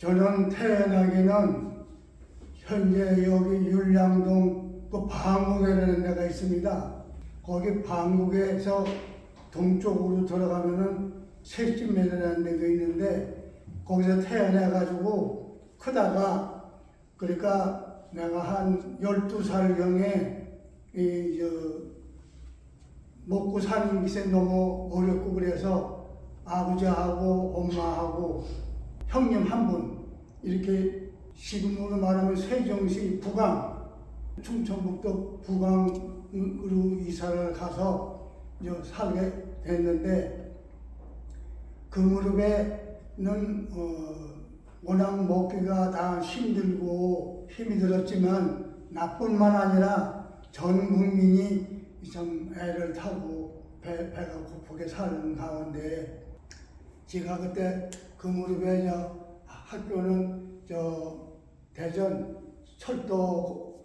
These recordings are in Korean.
저는 태어나기는 현재 여기 율량동 그 방국이라는 데가 있습니다. 거기 방국에서 동쪽으로 들어가면은 새집매라는 데가 있는데 거기서 태어나가지고 크다가 그러니까 내가 한 12살경에 먹고 사는 것에 너무 어렵고 그래서 아버지하고 엄마하고 형님 한 분 이렇게 지금으로 말하면 세종시 부강 충청북도 부강으로 이사를 가서 살게 됐는데 그 무렵에는 워낙 먹기가 다 힘들고 힘이 들었지만 나뿐만 아니라 전 국민이 좀 애를 타고 배가 고프게 사는 가운데 제가 그때 그 무렵에 학교는 대전 철도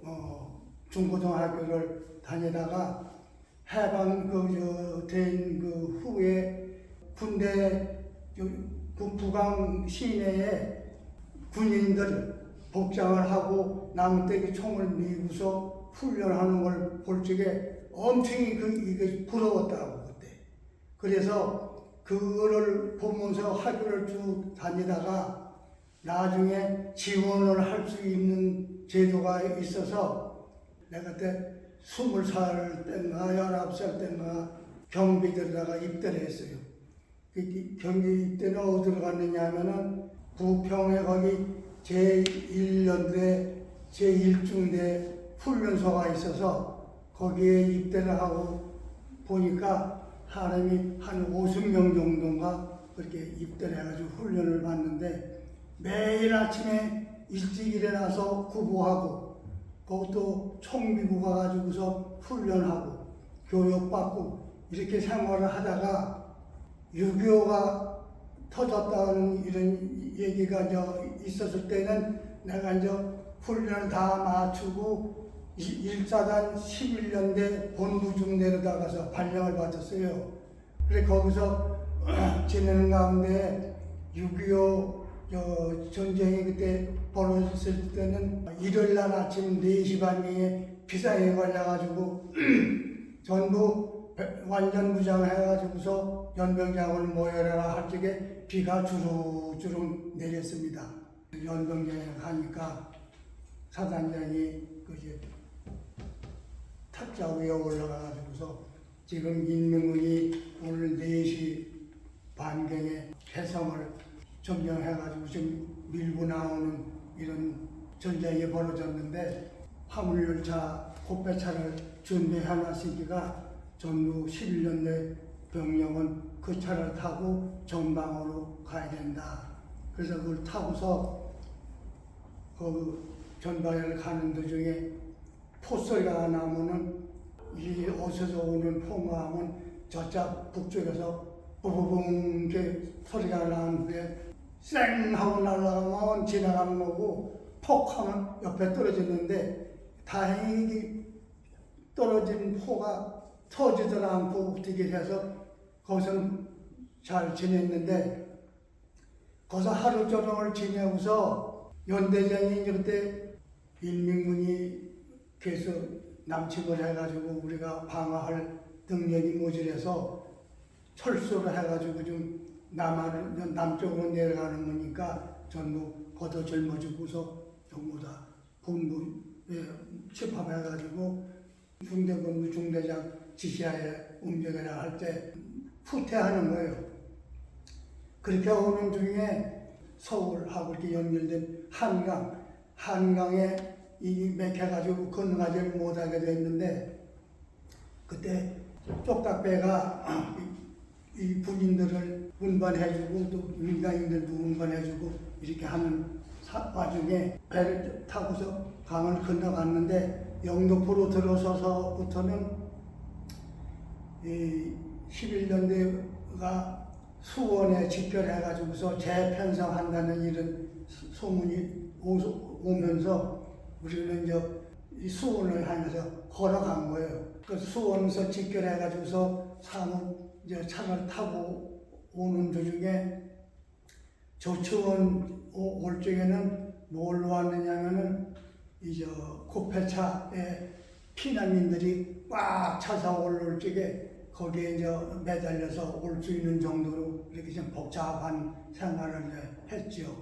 중고등학교를 다니다가 해방 된 그 후에 군대 그 부강 시내에 군인들 복장을 하고 나무떼기 총을 밀고서 훈련하는 걸 볼 적에 엄청 이게 부러웠다고 그때. 그래서 그거를 보면서 학교를 쭉 다니다가 나중에 지원을 할 수 있는 제도가 있어서 내가 그때 20살 때인가 19살 때인가 경비대로다가 입대를 했어요. 경비 입대는 어디로 갔느냐 하면은 부평에 거기 제1연대 제1중대 훈련소가 있어서 거기에 입대를 하고 보니까 사람이 한 50명 정도인가 그렇게 입대를 해가지고 훈련을 받는데 매일 아침에 일찍 일어나서 구보하고 그것도 총 미고 가가지고서 훈련하고 교육받고 이렇게 생활을 하다가 6.25가 터졌다는 이런 얘기가 있었을 때는 내가 훈련을 다 마치고 1사단 11년대 본부중대로다 가서 발령을 받았어요. 그래 거기서 지내는 가운데 6.25 전쟁이 그때 벌어졌을 때는 일요일날 아침 4시 반경에 비상에 걸려가지고 전부 완전 무장해가지고서 연병장을 모여라 할 적에 비가 주룩주룩 내렸습니다. 연병장에 가니까 사단장이 탁자 위에 올라가가지고서 지금 인명군이 오늘 4시 반경에 해성을 점령해가지고 지금 밀고 나오는 이런 전쟁이 벌어졌는데 화물열차, 고배차를 준비해놨으니까 전부 11년대 병력은 그 차를 타고 전방으로 가야 된다. 그래서 그걸 타고서 그 전방에 가는 도중에 포소리가 나면은 이 어디서 오는 포마하면 저쪽 북쪽에서 부부붕 이렇게 소리가 나는데 쌩 하고 날아가면 지나가는 거고 폭 하면 옆에 떨어졌는데 다행히 떨어진 포가 터지질 않고 어떻게 해서 거기서는 잘 지냈는데 거기서 하루 종일 지내고서 연대장이 그때 인민군이 계속 남침을 해가지고 우리가 방어할 능력이 모자라서 철수를 해가지고 좀 남쪽으로 내려가는 거니까 전부 걷어 젊어지고서 전부 다 본부에 집합해가지고 중대본부 중대장 지시하에 움직여라 할 때 후퇴하는 거예요. 그렇게 오는 중에 서울하고 이렇게 연결된 한강에 이 맥혀가지고 건너가지 못하게 됐는데 그때 쪽닥배가 이 군인들을 운반해주고 또 민간인들도 운반해주고 이렇게 하는 와중에 배를 타고서 강을 건너갔는데 영등포로 들어서서부터는 이 11년대가 수원에 집결해가지고서 재편성한다는 이런 소문이 오면서 우리는 이 수원을 하면서 걸어간 거예요. 그 수원에서 집결해가지고서 차를 타고 오는 도중에 조치원 올 적에는 뭘로 왔느냐면은 이제 코페차에 피난민들이 꽉 차서 올라올 적에 거기에 이제 매달려서 올 수 있는 정도로 이렇게 좀 복잡한 생활을 이제 했죠.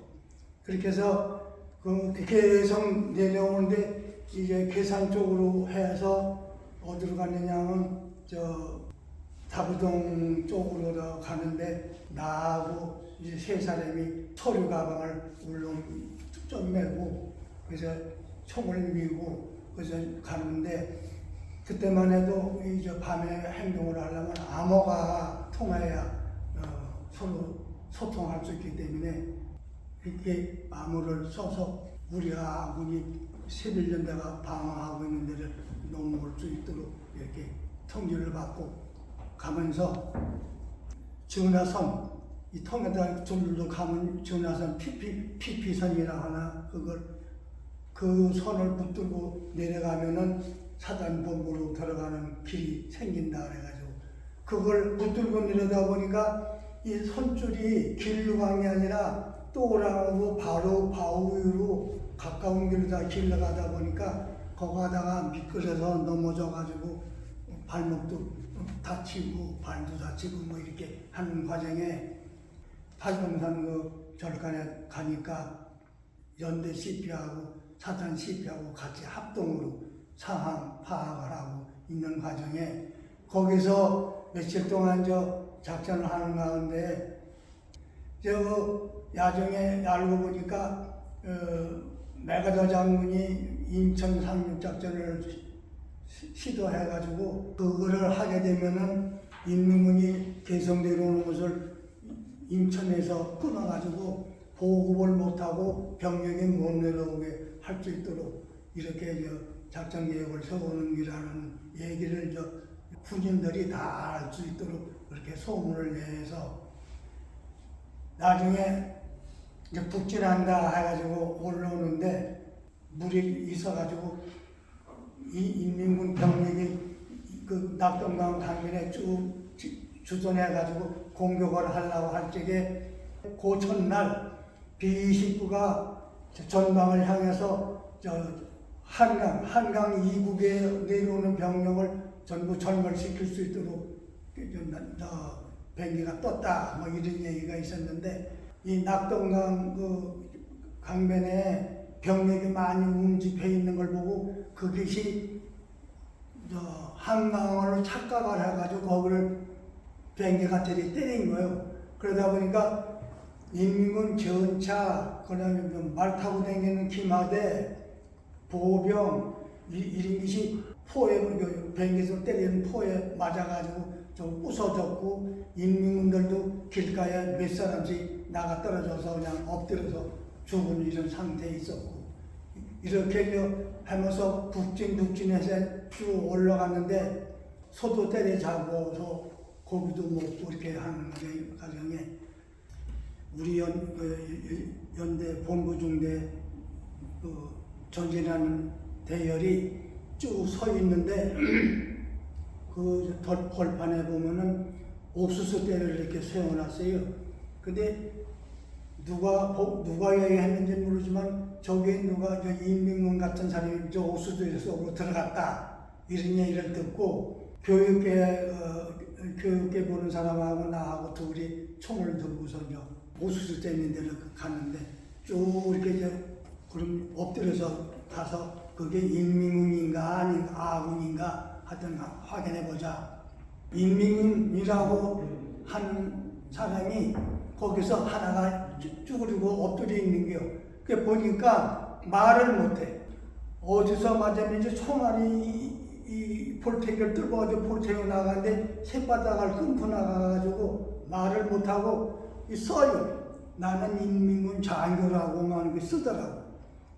그렇게 해서 그 계속 내려오는데 이제 괴산 쪽으로 해서 어디로 갔느냐면 저 다부동 쪽으로 가는데 나하고 이제 세 사람이 서류 가방을 울릉 좀 메고 그래서 총을 밀고 그래서 가는데 그때만 해도 이제 밤에 행동을 하려면 암호가 통해야 서로 소통할 수 있기 때문에 이렇게 암호를 써서 우리가 아군이 11년대가 방어하고 있는 데를 넘어올 수 있도록 이렇게 통지를 받고 가면서 전화선 이 통에다 줄로 가면 전화선 PP선이라 하나 그 선을 붙들고 내려가면은 사단본부로 들어가는 길이 생긴다 그래가지고 그걸 붙들고 내려다 보니까 이 선줄이 길로 간 게 아니라 또랑하고 바로 바우 위로 가까운 길로 다 길러 가다 보니까 거기 가다가 미끄러져서 넘어져가지고 발목도 다치고 발도 다치고 뭐 이렇게 하는 과정에 팔동산 그 절간에 가니까 연대 CP하고 사단 CP하고 같이 합동으로 상황 파악을 하고 있는 과정에 거기서 며칠 동안 작전을 하는 가운데 야정에 알고 보니까 메가더 장군이 인천 상륙작전을 시도해가지고 그거를 하게 되면은 인민군이 개성 내려오는 것을 인천에서 끊어가지고 보급을 못하고 병력이 못 내려오게 할 수 있도록 이렇게 작전 계획을 세우는이라는 얘기를 군인들이 다 알 수 있도록 그렇게 소문을 내서 나중에 이제 북진한다 해가지고 올라오는데 물이 있어가지고 이 인민군 병력이 그 낙동강 강변에 쭉 주둔해가지고 공격을 하려고 할 적에 그 첫날 B29가 전방을 향해서 한강 이북에 내려오는 병력을 전부 절멸시킬 수 있도록 비행기가 떴다 뭐 이런 얘기가 있었는데 이 낙동강 그 강변에 병력이 많이 움집해 있는 걸 보고 그것이 한강으로 착각을 해가지고 거기를 비행기가 때린 거예요. 그러다 보니까 인민군 전차, 그다음에 말 타고 다니는 기마대, 보병 이런 것이 포에 비행기에서 때리는 포에 맞아가지고 좀 부서졌고 인민군들도 길가에 몇 사람씩 나가 떨어져서 그냥 엎드려서 죽은 이런 상태에 있었고 이렇게 하면서 북진해서 쭉 올라갔는데 소도 때려잡아서 고기도 먹고 이렇게 하는 과정에 우리 연대 본부 중대 전진하는 대열이 쭉 서 있는데 그 벌판에 보면은 옥수수대를 이렇게 세워놨어요. 근데 누가 얘기했는지 모르지만 저기 누가 인민군 같은 사람이 저 옥수수대 속으로 들어갔다 이런 얘기를 듣고 교육계 보는 사람하고 나하고 둘이 총을 들고서 옥수수대 있는 데를 갔는데 쭉 이렇게 그럼 엎드려서 가서 그게 인민군인가 아닌가 아군인가 하여튼 확인해보자. 인민군이라고 한 사람이 거기서 하나가 쭈그리고 엎드려 있는 게요. 그 보니까 말을 못해. 어디서 맞았는지 총알이 이 볼테기를 뚫어가지고 볼테기가 나가는데 새바닥을 끊고 나가가지고 말을 못하고 써요. 나는 인민군 장교라고만 쓰더라고.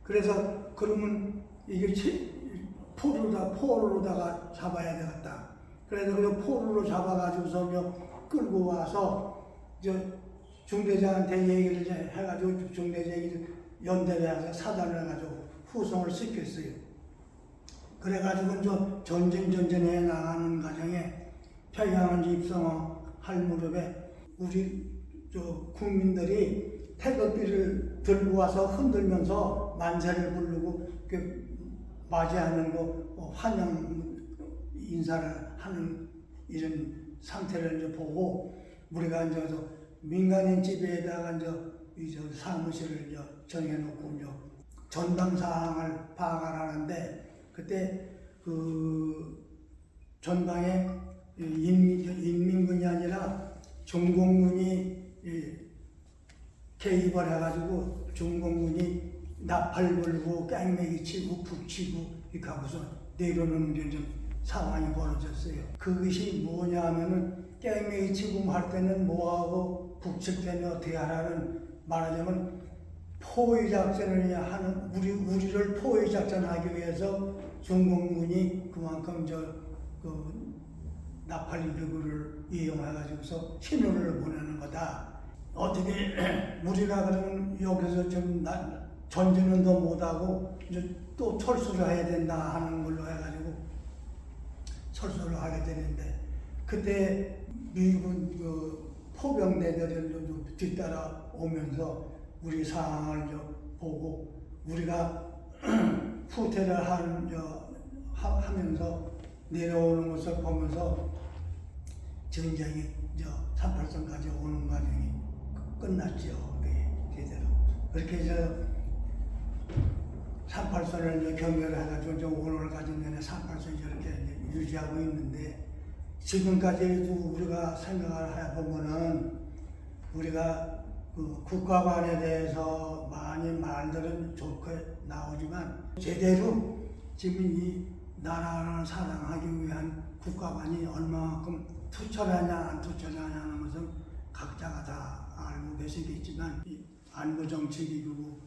그래서 그러면 이게 포로로다가 잡아야 되겠다. 그래서 그 포로로 잡아가지고서 끌고 와서 중대장한테 얘기를 해가지고 중대장이 연대에 와서 사단을 해가지고 후송을 시켰어요. 그래가지고 전진해 나가는 과정에 평양을 입성할 무렵에 우리 국민들이 태극기를 들고 와서 흔들면서 만세를 부르고 이렇게 맞이하는 거 환영 인사를 하는 이런 상태를 이제 보고 우리가 이제 민간인 집에다가 이제 사무실을 이제 정해놓고 이제 전담 사항을 파악을 하는데 그때 그 전방에 인민군이 아니라 중공군이 개입을 해가지고 중공군이 나팔 불고 깽매기 치고 북치고 이렇게 하고서 내려오는 이제 상황이 벌어졌어요. 그것이 뭐냐 하면은 깽매기 치고 할 때는 뭐하고 북칠 때는 어떻게 하라는 말하자면 포위 작전을 하는 우리를 포위 작전하기 위해서 중공군이 그만큼 그 나팔 기구를 이용해가지고서 신호를 보내는 거다. 어떻게 우리가 그러면 여기서 좀 전진은 더 못하고 이제 또 철수를 해야 된다 하는 걸로 해가지고 철수를 하게 되는데 그때 미군 그 포병대들을 뒤따라 오면서 우리 상황을 보고 우리가 후퇴를 하면서 내려오는 것을 보면서 전쟁이 38선까지 오는 과정이 끝났죠. 제대로. 그렇게 해서 38선을 경계를 해가지고 오늘까지 38선이 이렇게 유지하고 있는데 지금까지도 우리가 생각을 해보면은 우리가 그 국가관에 대해서 많이 말들은 좋게 나오지만 제대로 지금 이 나라를 사랑하기 위한 국가관이 얼마만큼 투철하냐 안 투철하냐 하는 것은 각자가 다 알고 계시겠지만 안보정책이고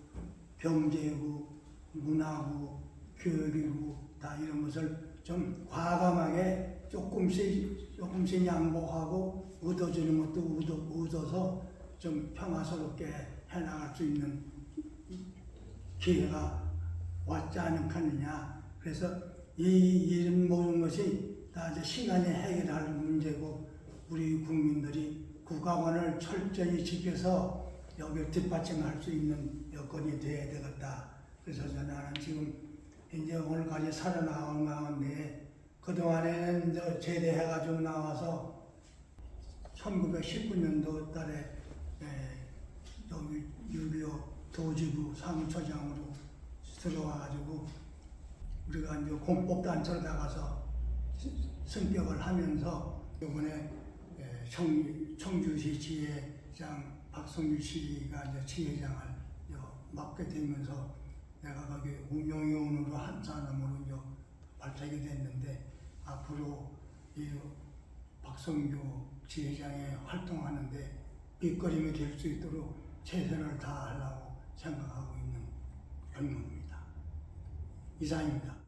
경제고 문화고 교육이고 다 이런 것을 좀 과감하게 조금씩 양보하고 얻어주는 것도 얻어서 좀 평화스럽게 해나갈 수 있는 기회가 왔지 않겠느냐. 그래서 이런 모든 것이 다 이제 시간이 해결할 문제고 우리 국민들이 국가관을 철저히 지켜서 여기를 뒷받침할 수 있는 여건이 돼야 되겠다. 그래서 나는 지금 이제 오늘까지 살아나온 가운데 그동안에는 이제 제대해가지고 나와서 1919년도 달에 여기 6.25 도지부 사무처장으로 들어와가지고 우리가 이제 공법단체로 나가서 승격을 하면서 이번에 청주시 지회장 박성규 씨가 이제 지회장을 맡게 되면서 내가 거기 운영위원으로 한 사람으로 이제 발탁이 됐는데 앞으로 이 박성규 지회장이 활동하는데 밑거림이 될 수 있도록 최선을 다하려고 생각하고 있는 경우입니다. 이상입니다.